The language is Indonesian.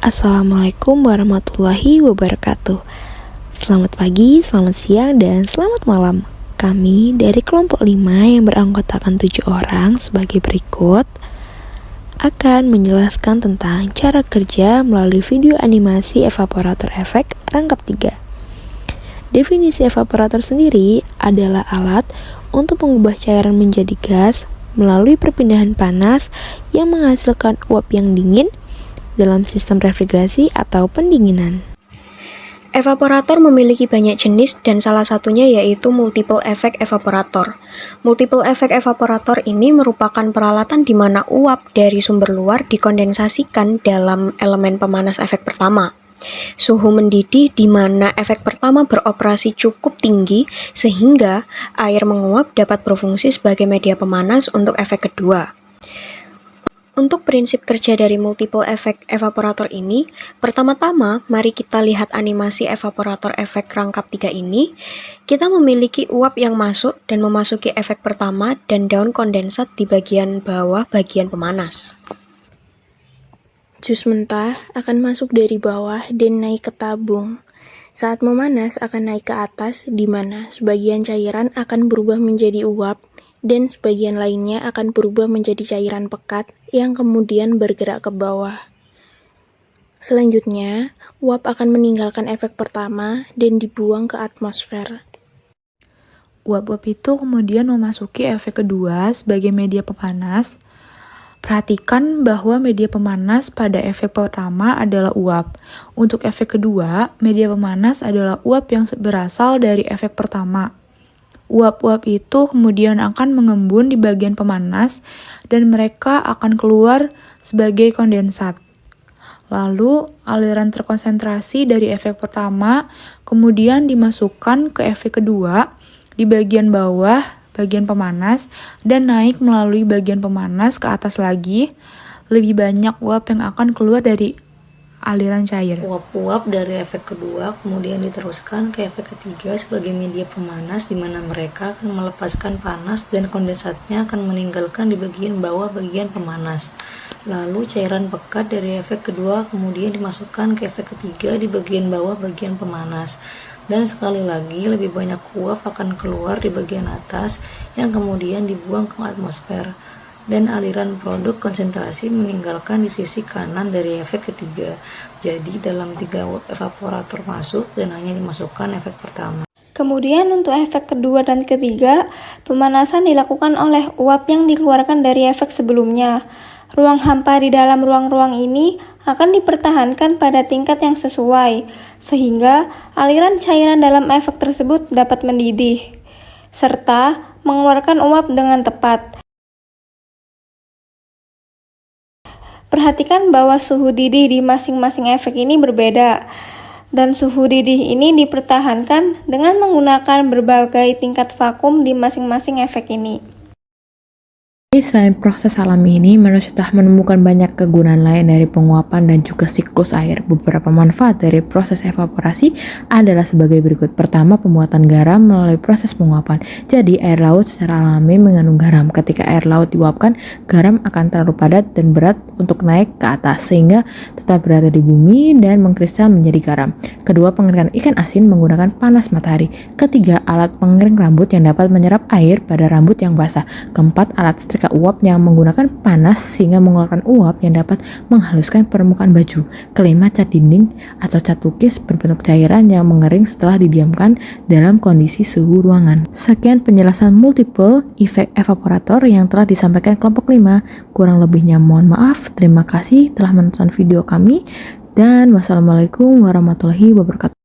Assalamualaikum warahmatullahi wabarakatuh. Selamat pagi, selamat siang, dan selamat malam. Kami dari kelompok 5 yang beranggotakan 7 orang sebagai berikut akan menjelaskan tentang cara kerja melalui video animasi evaporator efek rangkap 3. Definisi evaporator sendiri adalah alat untuk mengubah cairan menjadi gas melalui perpindahan panas yang menghasilkan uap yang dingin dalam sistem refrigerasi atau pendinginan. Evaporator memiliki banyak jenis dan salah satunya yaitu multiple effect evaporator. Multiple effect evaporator ini merupakan peralatan di mana uap dari sumber luar dikondensasikan dalam elemen pemanas efek pertama. Suhu mendidih di mana efek pertama beroperasi cukup tinggi sehingga air menguap dapat berfungsi sebagai media pemanas untuk efek kedua. Untuk prinsip kerja dari multiple effect evaporator ini, pertama-tama mari kita lihat animasi evaporator efek rangkap 3 ini. Kita memiliki uap yang masuk dan memasuki efek pertama dan daun kondensat di bagian bawah bagian pemanas. Jus mentah akan masuk dari bawah dan naik ke tabung. Saat memanas akan naik ke atas, di mana sebagian cairan akan berubah menjadi uap, dan sebagian lainnya akan berubah menjadi cairan pekat yang kemudian bergerak ke bawah. Selanjutnya, uap akan meninggalkan efek pertama dan dibuang ke atmosfer. Uap-uap itu kemudian memasuki efek kedua sebagai media pemanas. Perhatikan bahwa media pemanas pada efek pertama adalah uap. Untuk efek kedua, media pemanas adalah uap yang berasal dari efek pertama. Uap-uap itu kemudian akan mengembun di bagian pemanas dan mereka akan keluar sebagai kondensat. Lalu, aliran terkonsentrasi dari efek pertama kemudian dimasukkan ke efek kedua di bagian bawah, bagian pemanas, dan naik melalui bagian pemanas ke atas lagi. Lebih banyak uap yang akan keluar dari aliran cair. Uap-uap dari efek kedua kemudian diteruskan ke efek ketiga sebagai media pemanas di mana mereka akan melepaskan panas dan kondensatnya akan meninggalkan di bagian bawah bagian pemanas. Lalu cairan pekat dari efek kedua kemudian dimasukkan ke efek ketiga di bagian bawah bagian pemanas. Dan sekali lagi lebih banyak uap akan keluar di bagian atas yang kemudian dibuang ke atmosfer. Dan aliran produk konsentrasi meninggalkan di sisi kanan dari efek ketiga. Jadi dalam 3 evaporator masuk dan hanya dimasukkan efek pertama. Kemudian untuk efek kedua dan ketiga, pemanasan dilakukan oleh uap yang dikeluarkan dari efek sebelumnya. Ruang hampa di dalam ruang-ruang ini akan dipertahankan pada tingkat yang sesuai, sehingga aliran cairan dalam efek tersebut dapat mendidih, serta mengeluarkan uap dengan tepat. Perhatikan bahwa suhu didih di masing-masing efek ini berbeda, dan suhu didih ini dipertahankan dengan menggunakan berbagai tingkat vakum di masing-masing efek ini. Selain proses alami ini, manusia telah menemukan banyak kegunaan lain dari penguapan dan juga siklus air. Beberapa manfaat dari proses evaporasi adalah sebagai berikut. Pertama, pembuatan garam melalui proses penguapan. Jadi, air laut secara alami mengandung garam. Ketika air laut diuapkan, garam akan terlalu padat dan berat untuk naik ke atas, sehingga tetap berada di bumi dan mengkristal menjadi garam. Kedua, pengeringan ikan asin menggunakan panas matahari. Ketiga, alat pengering rambut yang dapat menyerap air pada rambut yang basah. Keempat, alat setrika uap yang menggunakan panas sehingga mengeluarkan uap yang dapat menghaluskan permukaan baju. Kelima, cat dinding atau cat lukis berbentuk cairan yang mengering setelah didiamkan dalam kondisi suhu ruangan. Sekian penjelasan multiple effect evaporator yang telah disampaikan kelompok 5. Kurang lebihnya mohon maaf. Terima kasih telah menonton video kami dan wassalamualaikum warahmatullahi wabarakatuh.